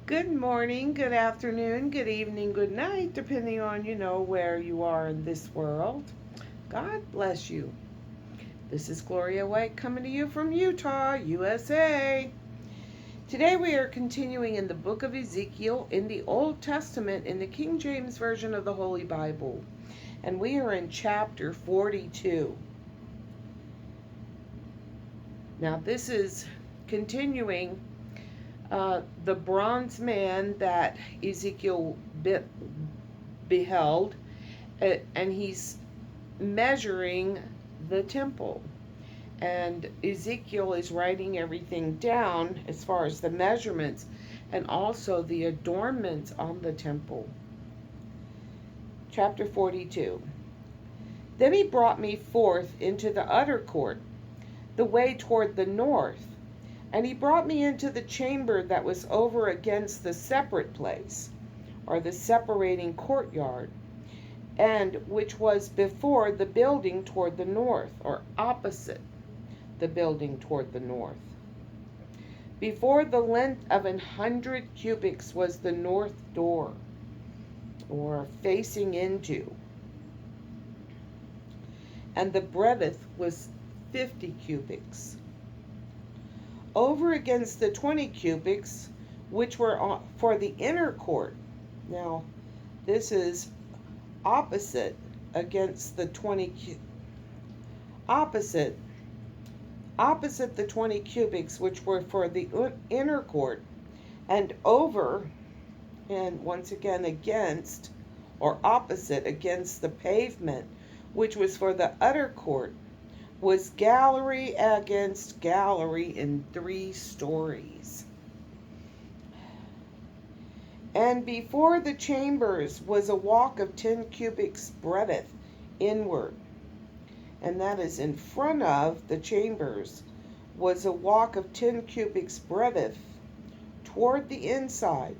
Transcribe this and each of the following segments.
Good morning, good afternoon, good evening, good night, depending on, where you are in this world. God bless you. This is Gloria White coming to you from Utah, USA. Today we are continuing in the book of Ezekiel in the Old Testament in the King James Version of the Holy Bible. And we are in chapter 42. Now this is continuing the bronze man that Ezekiel beheld, and he's measuring the temple. And Ezekiel is writing everything down as far as the measurements and also the adornments on the temple. Chapter 42. Then he brought me forth into the utter court, the way toward the north, and he brought me into the chamber that was over against the separate place, or the separating courtyard, and which was before the building toward the north, or opposite the building toward the north. Before the length of 100 cubits was the north door, or facing into, and the breadth was 50 cubits. Over against the 20 cubits, which were for the inner court. Now, this is opposite against the 20 opposite the 20 cubits, which were for the inner court, and over, and once again against, or opposite against the pavement, which was for the utter court, was gallery against gallery in 3 stories. And before the chambers was a walk of 10 cubits breadth inward, and that is in front of the chambers was a walk of 10 cubits breadth toward the inside,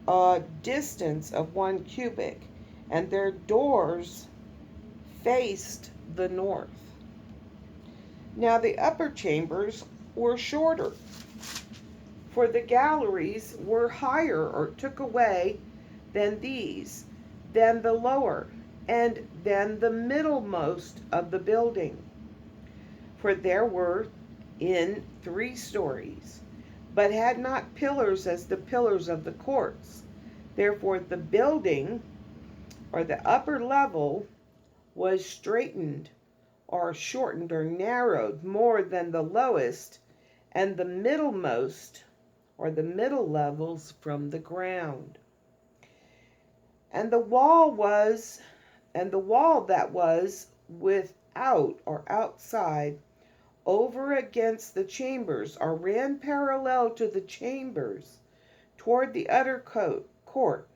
a distance of 1 cubit, and their doors faced the north. Now the upper chambers were shorter, for the galleries were higher, or took away, than these, than the lower, and than the middlemost of the building. For there were in 3 stories, but had not pillars as the pillars of the courts. Therefore the building, or the upper level, was straightened, or shortened, or narrowed more than the lowest, and the middlemost, or the middle levels, from the ground. And the wall that was without, or outside, over against the chambers, or ran parallel to the chambers toward the utter court,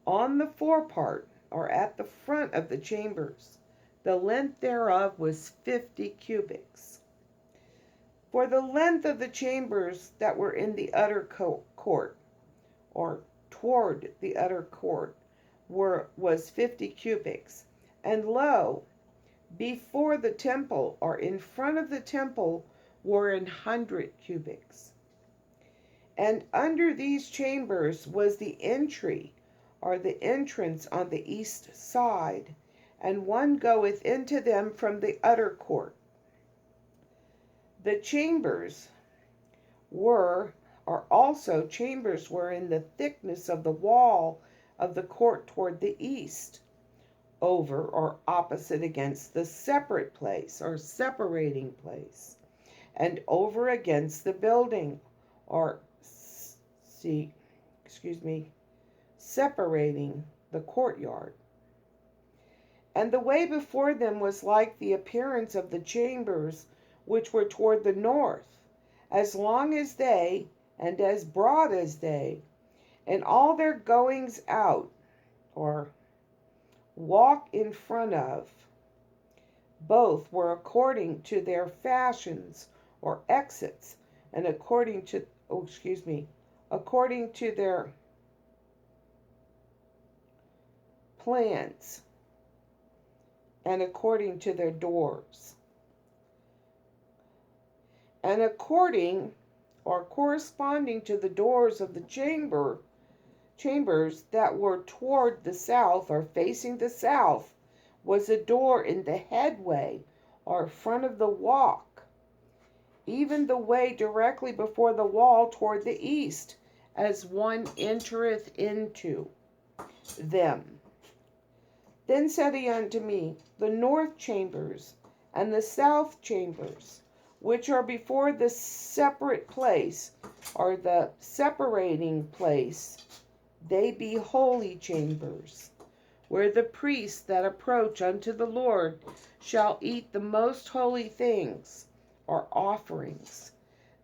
on the forepart, or at the front of the chambers. The length thereof was 50 cubits. For the length of the chambers that were in the utter court, or toward the utter court, was 50 cubits. And lo, before the temple, or in front of the temple, were 100 cubits. And under these chambers was the entry, or the entrance on the east side, and one goeth into them from the utter court. The chambers were, or also chambers were in the thickness of the wall of the court toward the east, over, or opposite against the separate place, or separating place, and over against the building, or separating the courtyard. And the way before them was like the appearance of the chambers which were toward the north, as long as they, and as broad as they, and all their goings out, or walk in front of, both were according to their fashions, or exits, and according to their plans, and according to their doors, and according or corresponding to the doors of the chambers that were toward the south or facing the south, was a door in the headway or front of the walk, even the way directly before the wall toward the east, as one entereth into them. Then said he unto me, the north chambers and the south chambers, which are before the separate place, or the separating place, they be holy chambers, where the priests that approach unto the Lord shall eat the most holy things, or offerings.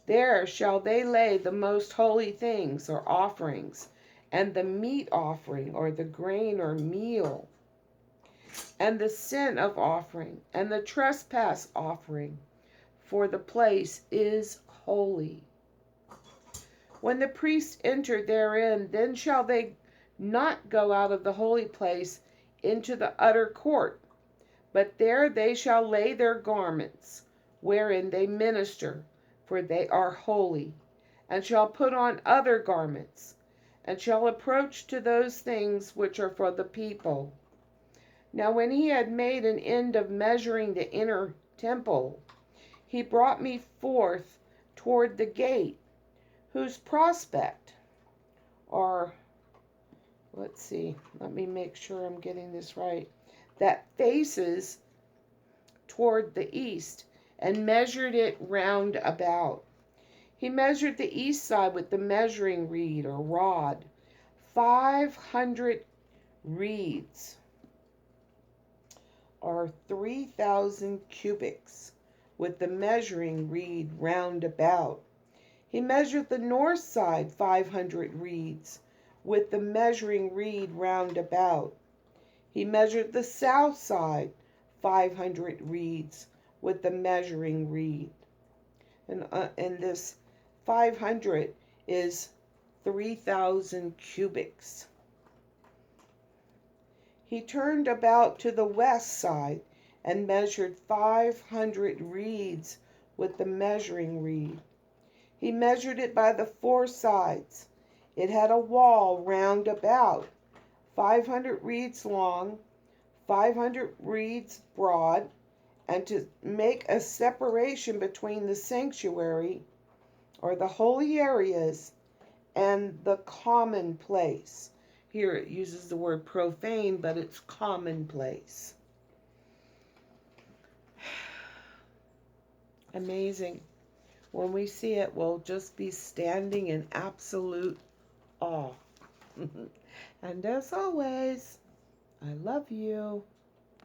There shall they lay the most holy things, or offerings, and the meat offering, or the grain or meal, and the sin of offering, and the trespass offering, for the place is holy. When the priests enter therein, then shall they not go out of the holy place into the utter court, but there they shall lay their garments, wherein they minister, for they are holy, and shall put on other garments, and shall approach to those things which are for the people. Now when he had made an end of measuring the inner temple, he brought me forth toward the gate, whose prospect, or let me make sure I'm getting this right, that faces toward the east, and measured it round about. He measured the east side with the measuring reed or rod, 500 reeds, or 3,000 cubits, with the measuring reed round about. He measured the north side 500 reeds, with the measuring reed round about. He measured the south side 500 reeds, with the measuring reed. And this 500 is 3,000 cubits. He turned about to the west side and measured 500 reeds with the measuring reed. He measured it by the four sides. It had a wall round about, 500 reeds long, 500 reeds broad, and to make a separation between the sanctuary, or the holy areas, and the common place. Here it uses the word profane, but it's commonplace. Amazing. When we see it, we'll just be standing in absolute awe. And as always, I love you.